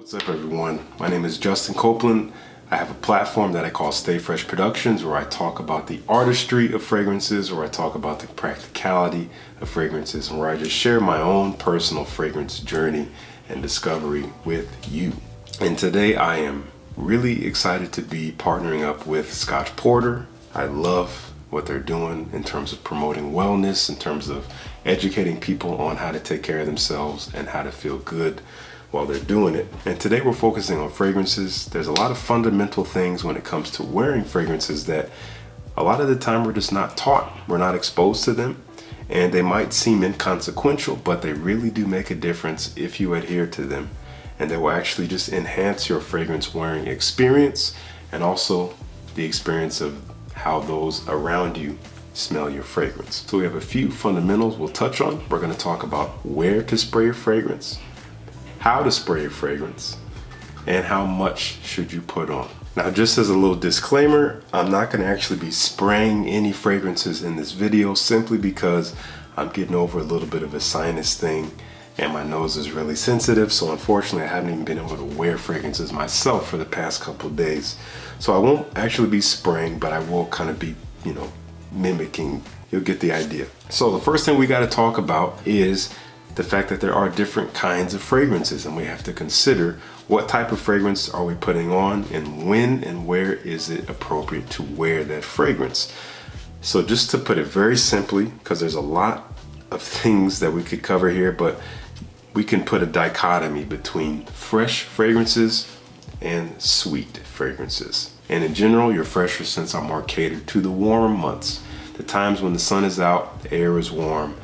What's up, everyone? My name is Justin Copeland. I have a platform that I call Stay Fresh Productions, where I talk about the artistry of fragrances, where I talk about the practicality of fragrances, and where I just share my own personal fragrance journey and discovery with you. And today I am really excited to be partnering up with Scotch Porter. I love what they're doing in terms of promoting wellness, in terms of educating people on how to take care of themselves and how to feel good while they're doing it. And today we're focusing on fragrances. There's a lot of fundamental things when it comes to wearing fragrances that a lot of the time we're just not taught. We're not exposed to them, and they might seem inconsequential, but they really do make a difference if you adhere to them. And they will actually just enhance your fragrance wearing experience, and also the experience of how those around you smell your fragrance. So we have a few fundamentals we'll touch on. We're going to talk about where to spray your fragrance, how to spray your fragrance, and how much should you put on. Now, just as a little disclaimer, I'm not going to actually be spraying any fragrances in this video, simply because I'm getting over a little bit of a sinus thing and my nose is really sensitive. So unfortunately, I haven't even been able to wear fragrances myself for the past couple of days. So I won't actually be spraying, but I will kind of be, mimicking. You'll get the idea. So the first thing we got to talk about is the fact that there are different kinds of fragrances, and we have to consider what type of fragrance are we putting on, and when and where is it appropriate to wear that fragrance. So just to put it very simply, because there's a lot of things that we could cover here, but we can put a dichotomy between fresh fragrances and sweet fragrances. And in general, your fresher scents are more catered to the warm months, the times when the sun is out, the air is warm,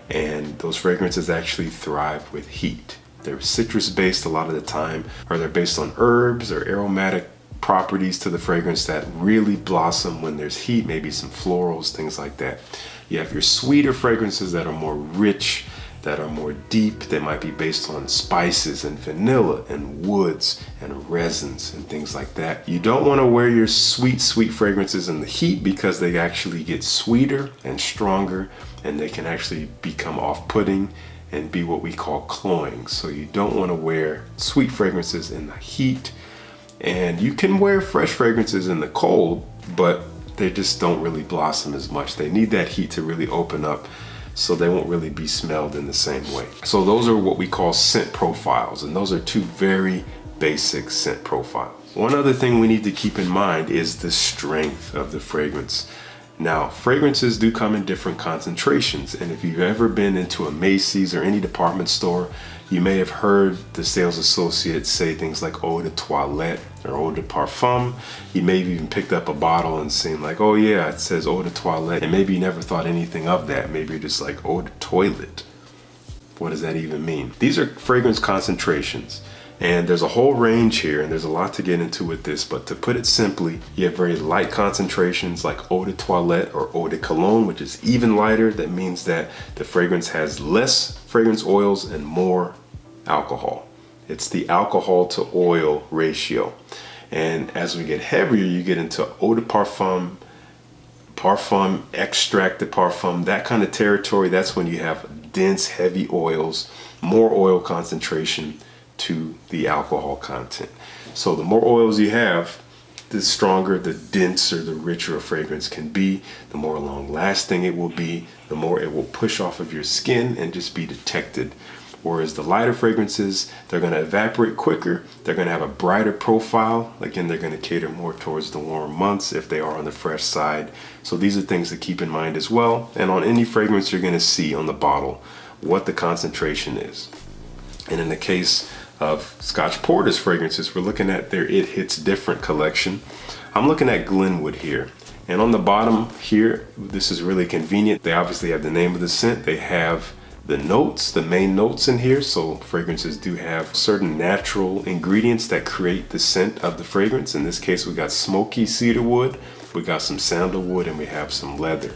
and those fragrances actually thrive with heat. They're citrus based a lot of the time, or they're based on herbs or aromatic properties to the fragrance that really blossom when there's heat, maybe some florals, things like that. You have your sweeter fragrances that are more rich, that are more deep, that might be based on spices and vanilla and woods and resins and things like that. You don't want to wear your sweet fragrances in the heat, because they actually get sweeter and stronger, and they can actually become off-putting and be what we call cloying. So you don't want to wear sweet fragrances in the heat. And you can wear fresh fragrances in the cold, but they just don't really blossom as much. They need that heat to really open up, so they won't really be smelled in the same way. So those are what we call scent profiles, and those are two very basic scent profiles. One other thing we need to keep in mind is the strength of the fragrance. Now, fragrances do come in different concentrations, and if you've ever been into a Macy's or any department store, you may have heard the sales associates say things like eau de toilette or eau de parfum. You may have even picked up a bottle and seen like, oh yeah, it says eau de toilette, and maybe you never thought anything of that. Maybe you're just like, eau de toilette. What does that even mean? These are fragrance concentrations. And there's a whole range here, and there's a lot to get into with this, but to put it simply, you have very light concentrations like eau de toilette or eau de cologne, which is even lighter. That means that the fragrance has less fragrance oils and more alcohol. It's the alcohol to oil ratio. And as we get heavier, you get into eau de parfum, parfum, extract de parfum, that kind of territory. That's when you have dense, heavy oils, more oil concentration to the alcohol content. So the more oils you have, the stronger, the denser, the richer a fragrance can be, the more long lasting it will be, the more it will push off of your skin and just be detected. Whereas the lighter fragrances, they're going to evaporate quicker, they're going to have a brighter profile. Again, they're going to cater more towards the warm months if they are on the fresh side. So these are things to keep in mind as well. And on any fragrance, you're going to see on the bottle what the concentration is. And in the case of Scotch Porter's fragrances, we're looking at their It Hits Different collection. I'm looking at Glenwood here. And on the bottom here, this is really convenient. They obviously have the name of the scent. They have the notes, the main notes in here. So fragrances do have certain natural ingredients that create the scent of the fragrance. In this case, we got smoky cedarwood, we got some sandalwood, and we have some leather.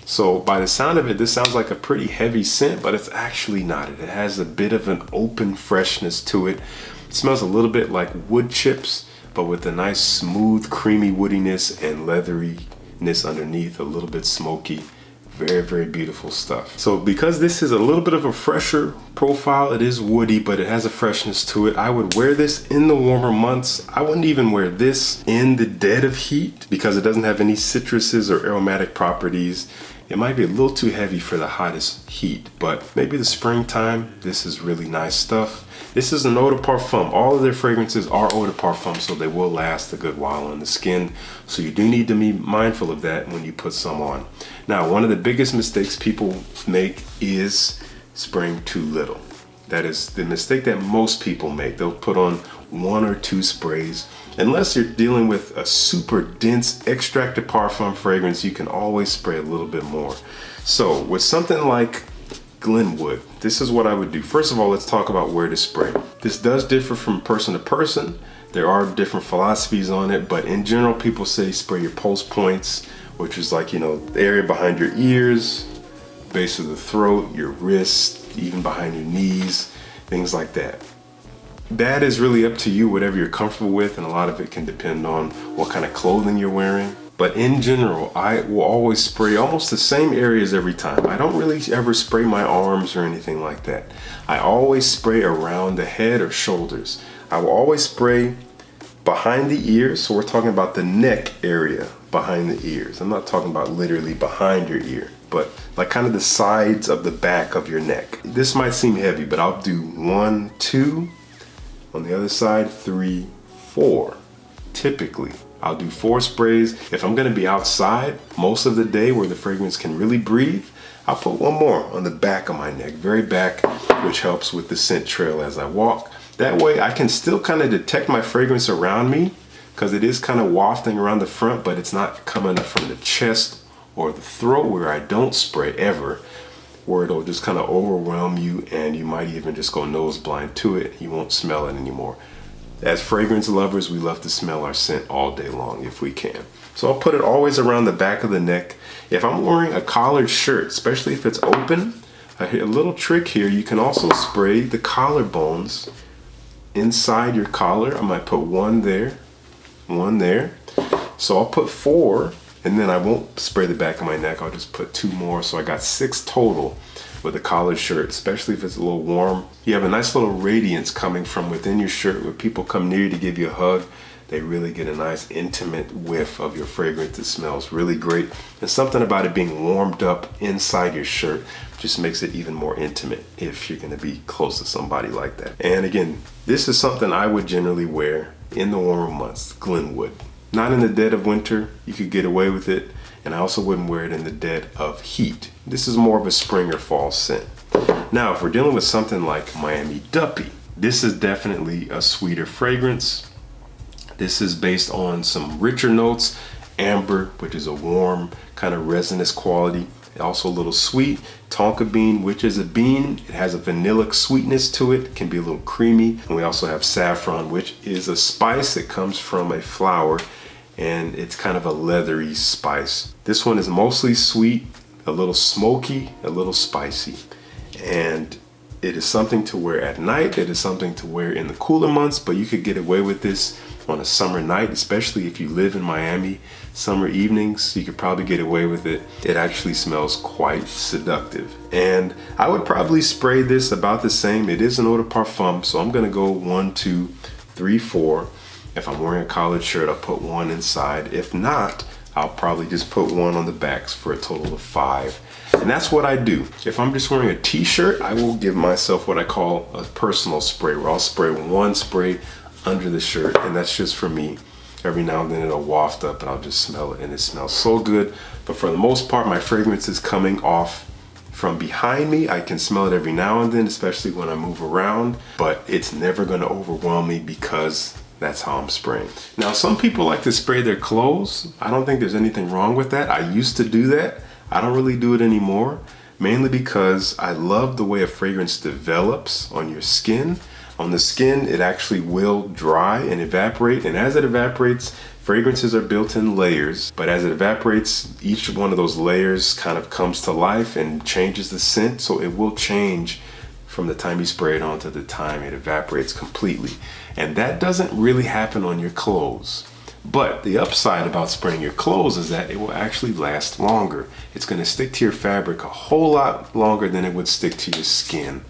So by the sound of it, this sounds like a pretty heavy scent, but it's actually not. It has a bit of an open freshness to it. It smells a little bit like wood chips, but with a nice smooth, creamy woodiness and leatheriness underneath, a little bit smoky. Very, very beautiful stuff. So because this is a little bit of a fresher profile, it is woody, but it has a freshness to it. I would wear this in the warmer months. I wouldn't even wear this in the dead of heat because it doesn't have any citruses or aromatic properties. It might be a little too heavy for the hottest heat, but maybe the springtime, this is really nice stuff. This is an eau de parfum. All of their fragrances are eau de parfum, so they will last a good while on the skin. So you do need to be mindful of that when you put some on. Now, one of the biggest mistakes people make is spraying too little. That is the mistake that most people make. They'll put on 1 or 2 sprays. Unless you're dealing with a super dense extrait de parfum fragrance, you can always spray a little bit more. So with something like Glenwood, this is what I would do. First of all, let's talk about where to spray. This does differ from person to person. There are different philosophies on it, but in general, people say spray your pulse points, which is like, the area behind your ears, base of the throat, your wrist, even behind your knees, things like that. That is really up to you, whatever you're comfortable with, and a lot of it can depend on what kind of clothing you're wearing. But in general, I will always spray almost the same areas every time. I don't really ever spray my arms or anything like that. I always spray around the head or shoulders. I will always spray behind the ears, so we're talking about the neck area behind the ears. I'm not talking about literally behind your ear, but like kind of the sides of the back of your neck. This might seem heavy, but I'll do 1, 2, on the other side, 3, 4. Typically, I'll do 4 sprays. If I'm gonna be outside most of the day where the fragrance can really breathe, I'll put 1 more on the back of my neck, very back, which helps with the scent trail as I walk. That way I can still kind of detect my fragrance around me because it is kind of wafting around the front, but it's not coming up from the chest or the throat where I don't spray ever, where it'll just kind of overwhelm you and you might even just go nose blind to it. You won't smell it anymore. As fragrance lovers, we love to smell our scent all day long if we can. So I'll put it always around the back of the neck. If I'm wearing a collared shirt, especially if it's open, a little trick here, you can also spray the collarbones inside your collar. I might put 1 there, 1 there. So I'll put 4, and then I won't spray the back of my neck. I'll just put 2 more. So I got 6 total with a collared shirt, especially if it's a little warm. You have a nice little radiance coming from within your shirt. When people come near you to give you a hug, they really get a nice intimate whiff of your fragrance. It smells really great. And something about it being warmed up inside your shirt just makes it even more intimate if you're gonna be close to somebody like that. And again, this is something I would generally wear in the warmer months, Glenwood. Not in the dead of winter, you could get away with it. And I also wouldn't wear it in the dead of heat. This is more of a spring or fall scent. Now, if we're dealing with something like Miami Duppy, this is definitely a sweeter fragrance. This is based on some richer notes, amber, which is a warm kind of resinous quality. Also a little sweet, tonka bean, which is a bean. It has a vanillic sweetness to it. It can be a little creamy. And we also have saffron, which is a spice that comes from a flower, and it's kind of a leathery spice. This one is mostly sweet, a little smoky, a little spicy. And it is something to wear at night. It is something to wear in the cooler months, but you could get away with this on a summer night, especially if you live in Miami. Summer evenings, you could probably get away with it. It actually smells quite seductive. And I would probably spray this about the same. It is an eau de parfum, so I'm gonna go 1, 2, 3, 4. If I'm wearing a collared shirt, I'll put 1 inside. If not, I'll probably just put 1 on the backs for a total of 5. And that's what I do. If I'm just wearing a t-shirt, I will give myself what I call a personal spray, where I'll spray 1 spray under the shirt, and that's just for me. Every now and then it'll waft up and I'll just smell it, and it smells so good. But for the most part, my fragrance is coming off from behind me. I can smell it every now and then, especially when I move around, but it's never gonna overwhelm me because that's how I'm spraying. Now, some people like to spray their clothes. I don't think there's anything wrong with that. I used to do that. I don't really do it anymore, mainly because I love the way a fragrance develops on your skin. On the skin, it actually will dry and evaporate, and as it evaporates, fragrances are built in layers, but as it evaporates, each one of those layers kind of comes to life and changes the scent, so it will change from the time you spray it on to the time it evaporates completely. And that doesn't really happen on your clothes. But the upside about spraying your clothes is that it will actually last longer. It's going to stick to your fabric a whole lot longer than it would stick to your skin.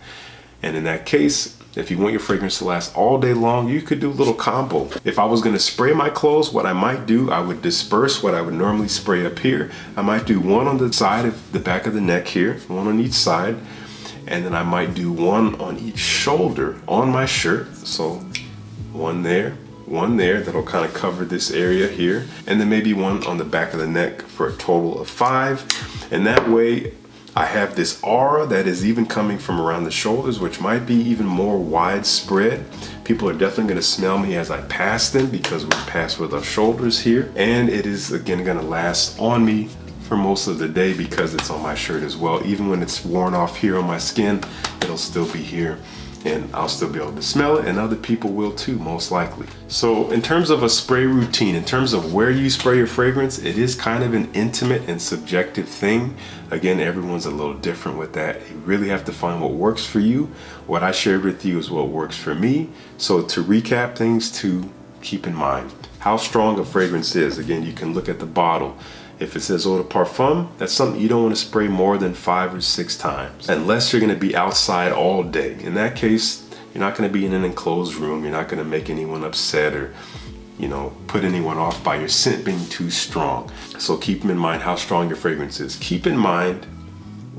And in that case, if you want your fragrance to last all day long, you could do a little combo. If I was going to spray my clothes, what I might do, I would disperse what I would normally spray up here. I might do one on the side of the back of the neck here, one on each side, and then I might do one on each shoulder on my shirt. So one there, that'll kind of cover this area here, and then maybe one on the back of the neck for a total of 5. And that way I have this aura that is even coming from around the shoulders, which might be even more widespread. People are definitely going to smell me as I pass them because we pass with our shoulders here, and it is again going to last on me for most of the day because it's on my shirt as well. Even when it's worn off here on my skin, it'll still be here, and I'll still be able to smell it, and other people will too, most likely. So in terms of a spray routine, in terms of where you spray your fragrance, it is kind of an intimate and subjective thing. Again, everyone's a little different with that. You really have to find what works for you. What I shared with you is what works for me. So to recap things to keep in mind, how strong a fragrance is. Again, you can look at the bottle. If it says eau de parfum, that's something you don't want to spray more than 5 or 6 times, unless you're going to be outside all day. In that case, you're not going to be in an enclosed room. You're not going to make anyone upset or, put anyone off by your scent being too strong. So keep in mind how strong your fragrance is. Keep in mind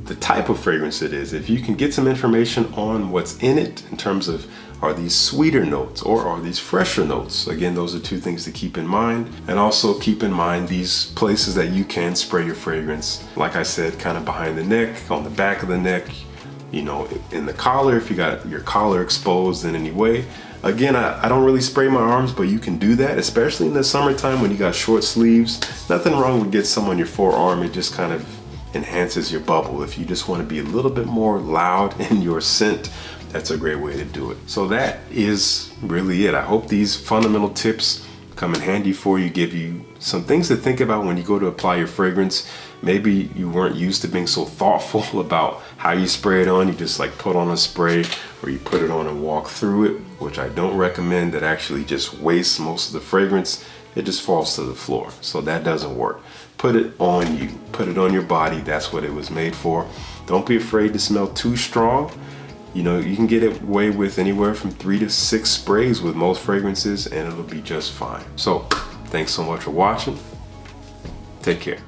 the type of fragrance it is. If you can get some information on what's in it in terms of, are these sweeter notes or are these fresher notes? Again, those are 2 things to keep in mind. And also keep in mind these places that you can spray your fragrance. Like I said, kind of behind the neck, on the back of the neck, in the collar, if you got your collar exposed in any way. Again, I don't really spray my arms, but you can do that, especially in the summertime when you got short sleeves. Nothing wrong with get some on your forearm. It just kind of enhances your bubble. If you just want to be a little bit more loud in your scent, that's a great way to do it. So that is really it. I hope these fundamental tips come in handy for you, give you some things to think about when you go to apply your fragrance. Maybe you weren't used to being so thoughtful about how you spray it on. You just like put on a spray or you put it on and walk through it, which I don't recommend. That actually just wastes most of the fragrance. It just falls to the floor. So that doesn't work. Put it on you, put it on your body. That's what it was made for. Don't be afraid to smell too strong. You can get away with anywhere from 3 to 6 sprays with most fragrances and it'll be just fine. So thanks so much for watching. Take care.